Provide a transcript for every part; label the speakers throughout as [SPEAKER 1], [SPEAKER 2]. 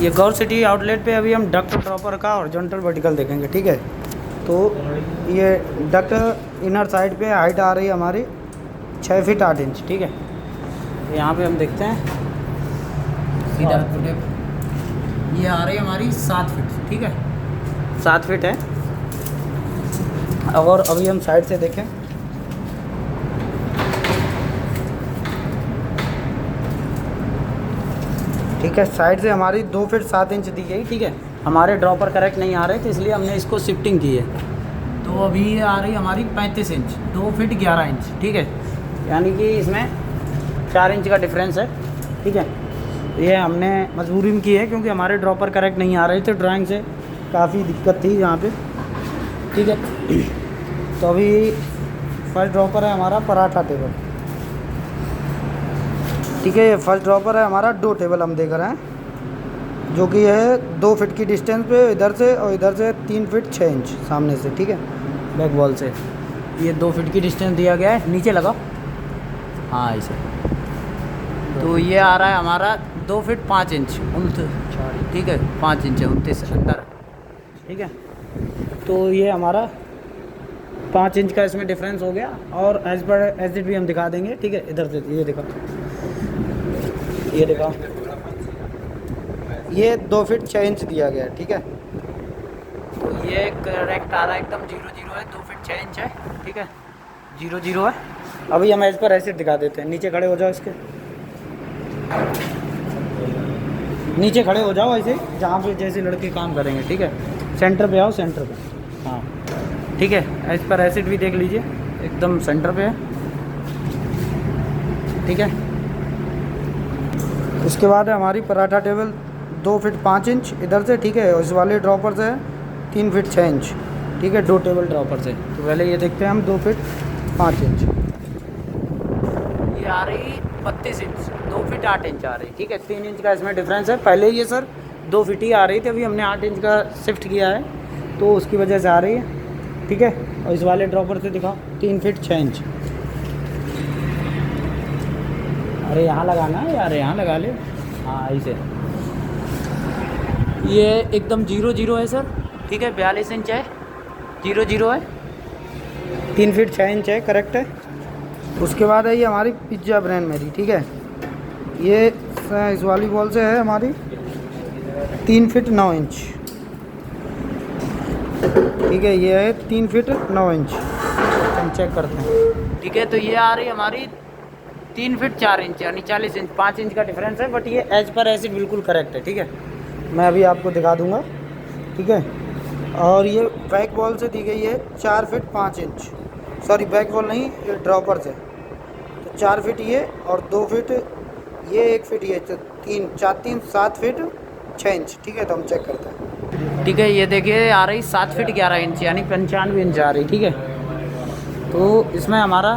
[SPEAKER 1] ये गौर city outlet पे अभी हम डक्ट ड्रॉपर का हॉरिजॉन्टल वर्टिकल देखेंगे, ठीक है। तो ये डक्ट इनर साइड पे हाइट आ रही है हमारी 6 फीट 8 इंच, ठीक है। तो यहाँ पे हम देखते हैं सीधा ये आ रही है हमारी 7 फीट, ठीक है, 7 फीट है। और अभी हम साइड से देखें, ठीक है, साइड से हमारी 2 फीट 7 इंच दी गई, ठीक है। हमारे ड्रॉपर करेक्ट नहीं आ रहे थे, इसलिए हमने इसको शिफ्टिंग की है। तो अभी ये आ रही हमारी 35 इंच, 2 फीट 11 इंच, ठीक है। यानी कि इसमें 4 इंच का डिफरेंस है, ठीक है। ये हमने मजबूरी में की है क्योंकि हमारे ड्रॉपर करेक्ट नहीं आ रहे थे, ड्राइंग से काफ़ी दिक्कत थी यहाँ पे, ठीक है। तो अभी फर्स्ट ड्रॉपर है हमारा पराठा टेबल, ठीक है। ये फर्स्ट ड्रॉपर है हमारा 2 टेबल हम देख रहे हैं, जो कि है 2 फीट की डिस्टेंस पे इधर से, और इधर से 3 फीट 6 इंच सामने से, ठीक है, बैक वॉल से। ये 2 फीट की डिस्टेंस दिया गया है। नीचे लगाओ, हाँ ऐसे। तो ये आ रहा है हमारा 2 फीट 5 इंच, ठीक है, 5 इंच है 29 अंदर, ठीक है। तो ये हमारा 5 इंच का इसमें डिफरेंस हो गया। और एज पर एज इट भी हम दिखा देंगे, ठीक है। इधर से ये दिखा, ये दिखा, ये 2 फीट 6 इंच दिया गया है, ठीक है। तो ये करेक्ट आ रहा है, एकदम 0-0 है, 2 फीट 6 इंच है, ठीक है, 0-0 है। अभी हम एज पर एसिड दिखा देते हैं। नीचे खड़े हो जाओ, इसके नीचे खड़े हो जाओ ऐसे, जहाँ पे जैसे लड़के काम करेंगे, ठीक है। सेंटर पे आओ, सेंटर पे, हाँ, ठीक है। एज पर एसिड भी देख लीजिए, एकदम सेंटर पे है, ठीक है। उसके बाद है हमारी पराठा टेबल 2 फीट 5 इंच इधर से, ठीक है। और इस वाले ड्रॉपर से 3 फीट 6 इंच, ठीक है, 2 टेबल ड्रॉपर से। तो पहले ये देखते हैं हम 2 फीट 5 इंच, ये आ रही 32 इंच, 2 फीट 8 इंच आ रही, ठीक है। 3 इंच का इसमें डिफरेंस है। पहले ये सर 2 फीट ही आ रही थी, अभी हमने 8 इंच का शिफ्ट किया है, तो उसकी वजह से आ रही है, ठीक है। और इस वाले ड्रॉपर से दिखाओ 3 फीट 6 इंच। अरे यहाँ लगाना है यार, यहाँ लगा ले, हाँ ऐसे। ये एकदम 0-0 है सर, ठीक है, 42 इंच है, 0-0 है, 3 फीट 6 इंच है, करेक्ट है। उसके बाद है ये हमारी पिज्ज़ा ब्रांड मेरी, ठीक है। ये इस वाली बॉल से है हमारी 3 फीट 9 इंच, ठीक है। ये है 3 फीट 9 इंच, हम चेक करते हैं, ठीक है। तो ये आ रही हमारी 3 फीट 4 इंच, यानी 40 इंच, 5 इंच का डिफरेंस है। बट ये एज पर एज बिल्कुल करेक्ट है, ठीक है। मैं अभी आपको दिखा दूंगा, ठीक है। और ये बैक वॉल से दी गई है 4 feet 5 inch, sorry back wall नहीं, ये ड्रॉपर से। तो 4 फीट ये और 2 फीट ये, 1 फीट ये, तो 3 7 फीट 6 इंच, ठीक है। तो हम चेक करते हैं, ठीक है। ये देखिए आ रही 7 फीट 11 इंच, यानी 95 इंच आ रही, ठीक है। तो इसमें हमारा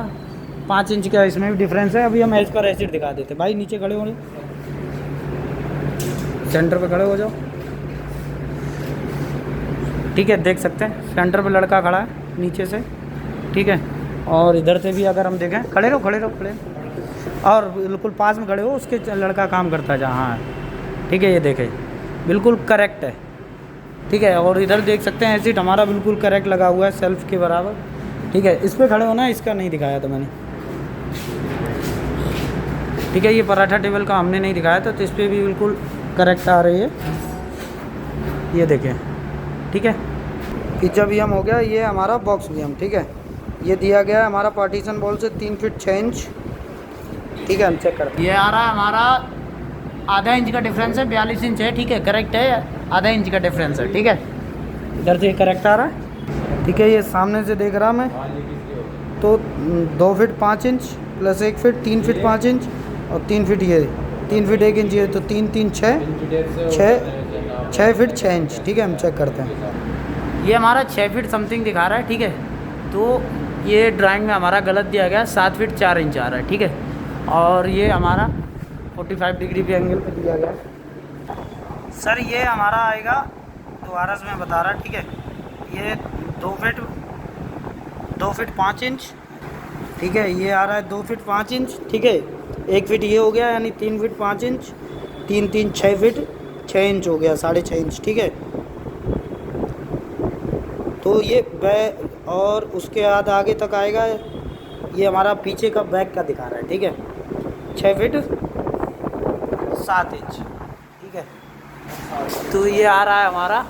[SPEAKER 1] 5 इंच का इसमें भी डिफरेंस है। अभी हम एज पर एसिड दिखा देते हैं। भाई नीचे खड़े होंगे, सेंटर पे खड़े हो जाओ, ठीक है। देख सकते हैं सेंटर पे लड़का खड़ा है नीचे से, ठीक है। और इधर से भी अगर हम देखें, खड़े रहो, खड़े रहो, खड़े, और बिल्कुल पास में खड़े हो, उसके लड़का काम करता है जहाँ है, ठीक है। ये देखें बिल्कुल करेक्ट है, ठीक है। और इधर देख सकते हैं एसिड हमारा बिल्कुल करेक्ट लगा हुआ है, सेल्फ के बराबर, ठीक है। इस पर खड़े होना है, इसका नहीं दिखाया था मैंने, ठीक है। ये पराठा टेबल का हमने नहीं दिखाया था, तो इस पर भी बिल्कुल करेक्ट आ रही है, ये देखें, ठीक है। पिज्जा भी हम हो गया, ये हमारा बॉक्स भी हम, ठीक है। ये दिया गया है हमारा पार्टीशन बॉल से 3 फीट 6 इंच, ठीक है। हम चेक करते हैं, ये आ रहा है हमारा आधा इंच का डिफरेंस है, 42 इंच है, ठीक है, करेक्ट है, आधा इंच का डिफरेंस है, ठीक है। इधर से करेक्ट आ रहा है, ठीक है। ये सामने से देख रहा मैं, तो 2 feet 5 inch plus 1 feet 3 feet 5 inch, और 3 फीट ये 3 फीट 1 इंच, ये तो 3 6 फीट 6 इंच, ठीक है। हम चेक करते हैं, ये हमारा 6 फीट समथिंग दिखा रहा है, ठीक है। तो ये ड्राइंग में हमारा गलत दिया गया, 7 फीट 4 इंच आ रहा है, ठीक है। और ये हमारा 45 डिग्री पे एंगल पे दिया गया सर। ये हमारा आएगा, दोबारा से मैं बता रहा, ठीक है। ये 2 फीट 5 इंच, ठीक है। ये आ रहा है 2 फीट 5 इंच, ठीक है। 1 फीट ये हो गया, यानी 3 फीट 5 इंच, 3 6 फीट 6 इंच हो गया, 6.5 इंच, ठीक है। तो ये बैक, और उसके बाद आगे तक आएगा, ये हमारा पीछे का बैक का दिखा रहा है, ठीक है। 6 फीट 7 इंच, ठीक है। तो ये आ रहा है हमारा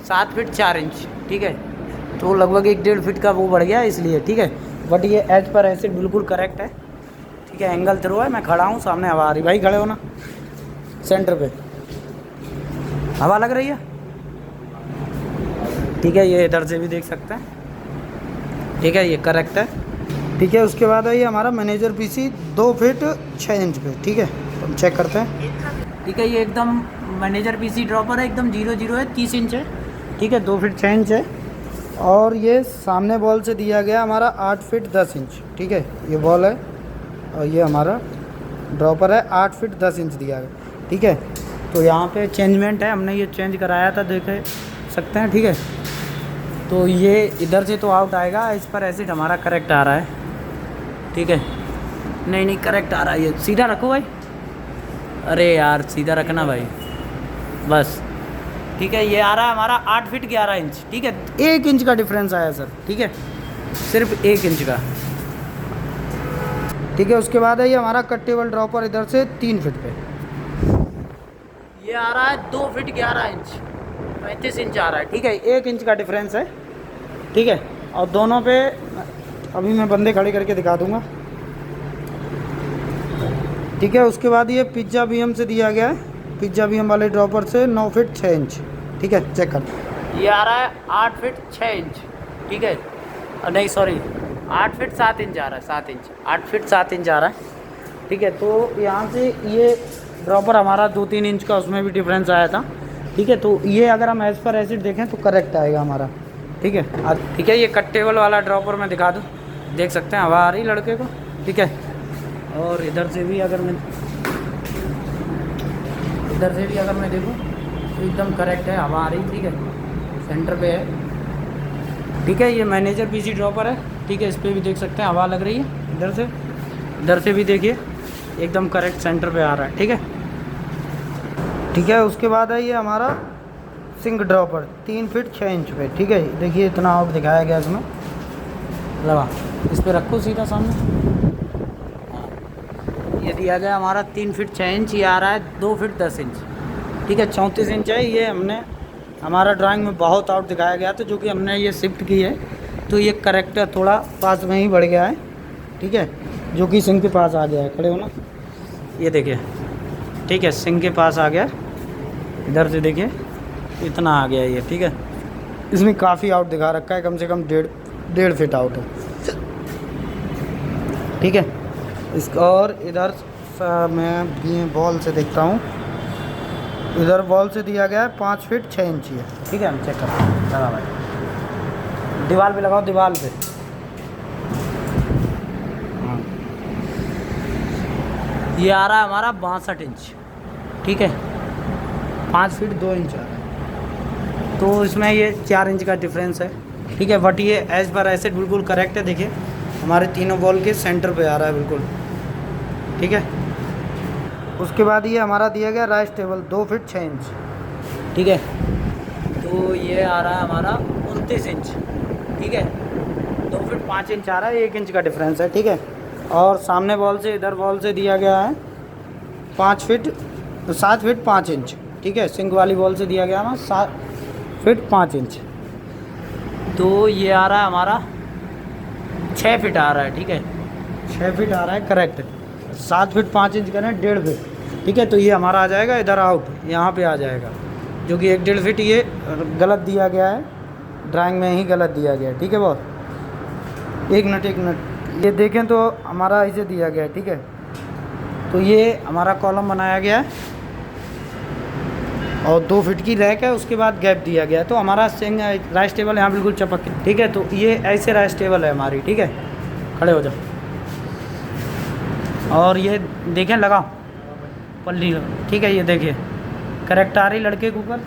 [SPEAKER 1] 7 फीट 4 इंच, ठीक है। तो लगभग 1-1.5 फीट का वो बढ़ गया इसलिए, ठीक है। बट ये एज पर एसिड बिल्कुल करेक्ट है, ठीक है। एंगल थ्रो है, मैं खड़ा हूँ, सामने हवा आ रही, भाई खड़े हो ना सेंटर पे, हवा लग रही है, ठीक है। ये इधर से भी देख सकते हैं, ठीक है, ये करेक्ट है, ठीक है। उसके बाद है ये हमारा मैनेजर पीसी 2 फीट 6 इंच पे, ठीक है। तो हम चेक करते हैं, ठीक है। ये एकदम मैनेजर पीसी ड्रॉपर है, एकदम 0-0 है, 30 इंच है, ठीक है। 2 फीट 6 इंच है। और ये सामने बॉल से दिया गया हमारा 8 फीट 10 इंच, ठीक है। ये बॉल है और ये हमारा ड्रॉपर है, 8 फीट 10 इंच दिया गया, ठीक है। तो यहाँ पे चेंजमेंट है, हमने ये चेंज कराया था, देख सकते हैं, ठीक है। तो ये इधर से तो आउट आएगा, इस पर एसिड हमारा करेक्ट आ रहा है, ठीक है। नहीं करेक्ट आ रहा है, ये सीधा रखो भाई, अरे यार सीधा रखना भाई, बस, ठीक है। ये आ रहा है हमारा 8 फीट 11 इंच, ठीक है। 1 इंच का डिफरेंस आया सर, ठीक है, सिर्फ 1 इंच का, ठीक है। उसके बाद है ये हमारा कट्टेबल ड्रॉपर इधर से 3 फीट पे, ये आ रहा है 2 फीट 11 इंच, 35 इंच आ रहा है, ठीक है। 1 इंच का डिफरेंस है, ठीक है। और दोनों पे अभी मैं बंदे खड़े करके दिखा दूंगा, ठीक है। उसके बाद ये पिज्जा बीएम से दिया गया है, पिज्जा बीएम वाले ड्रॉपर से 9 फीट 6 इंच, ठीक है। चेक कर, ये आ रहा है 8 फीट 6 इंच, ठीक है। नहीं सॉरी, 8 फीट 7 इंच आ रहा है, 7 इंच, 8 फीट 7 इंच आ रहा है, ठीक है। तो यहाँ से ये ड्रॉपर हमारा 2-3 इंच का उसमें भी डिफरेंस आया था, ठीक है। तो ये अगर हम एज पर एसिड देखें तो करेक्ट आएगा हमारा, ठीक है। ठीक है, ये कट्टेबल वाला ड्रॉपर मैं दिखा दूँ, देख सकते हैं हवा आ रही लड़के को, ठीक है। और इधर से भी अगर मैं देखूँ तो एकदम करेक्ट है, हवा आ रही, ठीक है, सेंटर पे है, ठीक है। ये मैनेजर पीसी ड्रॉपर है, ठीक है। इस पर भी देख सकते हैं हवा लग रही है, इधर से भी देखिए एकदम करेक्ट सेंटर पे आ रहा है, ठीक है, ठीक है। उसके बाद है ये हमारा सिंक ड्रॉपर 3 फीट 6 इंच पे, ठीक है। देखिए इतना आउट दिखाया गया इसमें, लगा, इस पर रखो सीधा सामने, ये दिया गया हमारा 3 फीट 6 इंच, ये आ रहा है 2 फीट 10 इंच, ठीक है। 34 इंच है, ये हमने हमारा ड्राइंग में बहुत आउट दिखाया गया था, जो कि हमने ये शिफ्ट की है, तो ये करेक्टर थोड़ा पास में ही बढ़ गया है, ठीक है, जो कि सिंक के पास आ गया है, खड़े हो ना, ये देखिए, ठीक है, सिंक के पास आ गया, इधर से देखिए इतना आ गया ये, ठीक है। इसमें काफ़ी आउट दिखा रखा है, कम से कम 1.5 फीट आउट है, ठीक है। इसका और इधर मैं भी बॉल से देखता हूँ, इधर बॉल से दिया गया है 5 फीट 6 इंच है, ठीक है। हम चेक करते हैं, लगा भाई, दीवार पे लगाओ, दीवार पे, हाँ। ये आ रहा है हमारा 62 इंच, ठीक है, 5 फीट 2 इंच आ रहा है, तो इसमें ये 4 इंच का डिफरेंस है, ठीक है। बट ये एज पर एसिड बिल्कुल करेक्ट है, देखिए हमारे तीनों बॉल के सेंटर पे आ रहा है बिल्कुल, ठीक है। उसके बाद ये हमारा दिया गया राइस टेबल 2 फीट 6 इंच, ठीक है। तो ये आ रहा है हमारा 29 इंच, ठीक है। 2 फीट 5 इंच आ रहा है, 1 इंच का डिफरेंस है, ठीक है। और सामने बॉल से इधर बॉल से दिया गया है 7 फीट 5 इंच, ठीक है। सिंक वाली बॉल से दिया गया है 7 फीट 5 इंच, तो ये आ रहा है हमारा 6 फीट आ रहा है, ठीक है, 6 फीट आ रहा है करेक्ट। 7 फीट 5 इंच करें 1.5 फीट, ठीक है। तो ये हमारा आ जाएगा इधर आउट, यहाँ पे आ जाएगा, जो कि 1-1.5 फीट ये गलत दिया गया है, ड्राइंग में ही गलत दिया गया है, ठीक है बॉस। एक मिनट, ये देखें तो हमारा इसे दिया गया है, ठीक है। तो ये हमारा कॉलम बनाया गया है और 2 फीट की रैक है, उसके बाद गैप दिया गया है, तो हमारा सिंग राइस टेबल यहाँ बिल्कुल चपक के, ठीक है। तो ये ऐसे राइस टेबल है हमारी, ठीक है, खड़े हो जाओ। और ये देखें लगाओ पल्ली, ठीक है, ये देखिए करेक्ट आ रही लड़के के ऊपर,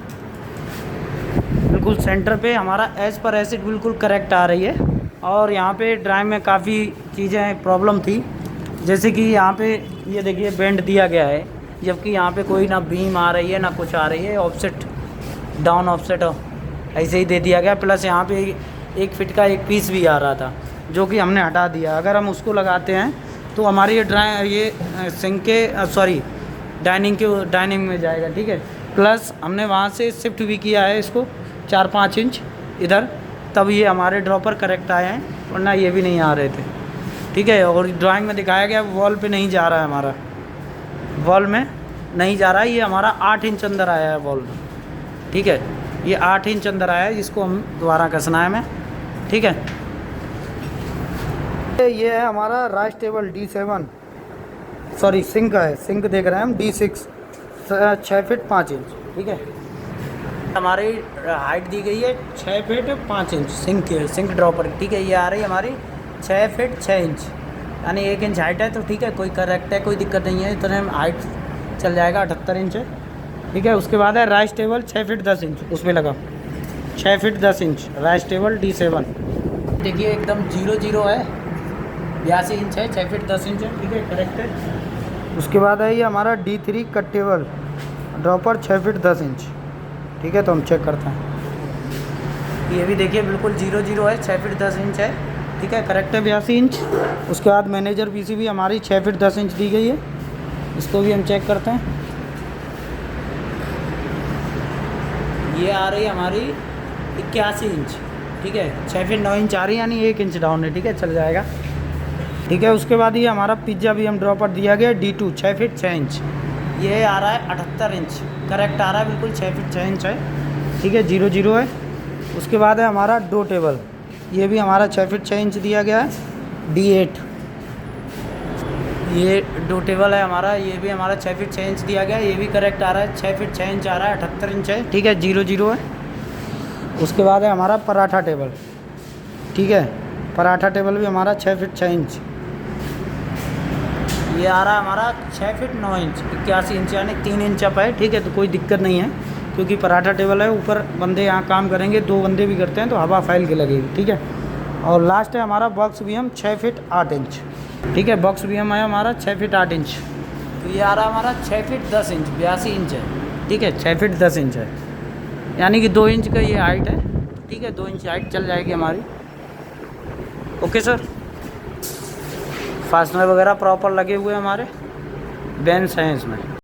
[SPEAKER 1] बिल्कुल सेंटर पे हमारा एज पर एसिड बिल्कुल करेक्ट आ रही है। और यहाँ पे ड्राइंग में काफ़ी चीज़ें प्रॉब्लम थी, जैसे कि यहाँ पे ये देखिए बेंड दिया गया है, जबकि यहाँ पे कोई ना बीम आ रही है ना कुछ आ रही है, ऑफसेट डाउन ऑफसेट ऐसे ही दे दिया गया। प्लस यहाँ पे 1 फीट का एक पीस भी आ रहा था जो कि हमने हटा दिया। अगर हम उसको लगाते हैं तो हमारी ये सिंक के सॉरी डाइनिंग में जाएगा, ठीक है। प्लस हमने वहाँ से शिफ्ट भी किया है इसको 4-5 इंच इधर, तब ये हमारे ड्रॉपर करेक्ट आए हैं, वरना ये भी नहीं आ रहे थे, ठीक है। और ड्राइंग में दिखाया गया वॉल पे नहीं जा रहा है, हमारा वॉल में नहीं जा रहा है, ये हमारा 8 इंच अंदर आया है वॉल में, ठीक है। ये 8 इंच अंदर आया है, इसको हम दोबारा कसना है हमें, ठीक है। ये है हमारा rice table D7 sorry sink है, सिंक देख रहे हैं हम D6 6 फीट 5 इंच, ठीक है। हमारी हाइट दी गई है 6 फीट 5 इंच सिंक ड्रॉपर, ठीक है। ये आ रही है हमारी 6 फीट 6 इंच, यानी 1 इंच हाइट है, तो ठीक है, कोई करेक्ट है, कोई दिक्कत नहीं है। इतने हाइट चल जाएगा, 78 इंच है, ठीक है। उसके बाद है राइस टेबल 6 फीट 10 इंच, उसमें लगा 6 feet 10 inch rice table D7, देखिए एकदम 0-0 है, 82 इंच है, 6 फीट 10 इंच है, ठीक है, करेक्ट है। उसके बाद है ये हमारा D3 cut table dropper 6 feet 10 inch, ठीक है। तो हम चेक करते हैं, ये भी देखिए बिल्कुल 0-0 है, 6 फीट 10 इंच है, ठीक है, करेक्ट है, 82 इंच। उसके बाद मैनेजर पीसी भी हमारी 6 फीट 10 इंच दी गई है, इसको भी हम चेक करते हैं। ये आ रही है हमारी 81 इंच, ठीक है, 6 फीट 9 इंच आ रही है, यानी 1 इंच डाउन है, ठीक है, चल जाएगा, ठीक है। उसके बाद ये हमारा पिज्ज़ा भी हम ड्रॉपर दिया गया D2 6 फीट 6 इंच, ये आ रहा है 78 इंच, करेक्ट आ रहा है, बिल्कुल 6 फीट 6 इंच है, ठीक है, 0-0 है। उसके बाद है हमारा डो टेबल, ये भी हमारा 6 फीट 6 इंच दिया गया है D8, ये डो टेबल है हमारा, ये भी हमारा 6 फीट 6 इंच दिया गया है, ये भी करेक्ट आ रहा है, 6 फीट 6 इंच आ रहा है, 78 इंच है, ठीक है, 0-0 है। उसके बाद है हमारा पराठा टेबल, ठीक है, पराठा टेबल भी हमारा 6 फीट 6 इंच, ये आ रहा है हमारा 6 फीट 9 इंच, 81 इंच, यानी 3 इंच अप है, ठीक है। तो कोई दिक्कत नहीं है, क्योंकि पराठा टेबल है, ऊपर बंदे यहाँ काम करेंगे, 2 बंदे भी करते हैं, तो हवा फैल के लगेगी, ठीक है। और लास्ट है हमारा बॉक्स भी हम 6 फीट 8 इंच, ठीक है, बॉक्स भी हम है हमारा 6 फीट 8 इंच, तो ये आ रहा है हमारा 6 फीट 10 इंच, 82 इंच है, ठीक है, 6 फीट 10 इंच है, यानी कि 2 इंच का ये हाइट है, ठीक है, 2 इंच हाइट चल जाएगी हमारी। ओके सर, फास्टनर वगैरह प्रॉपर लगे हुए हमारे बेंच हैं इसमें।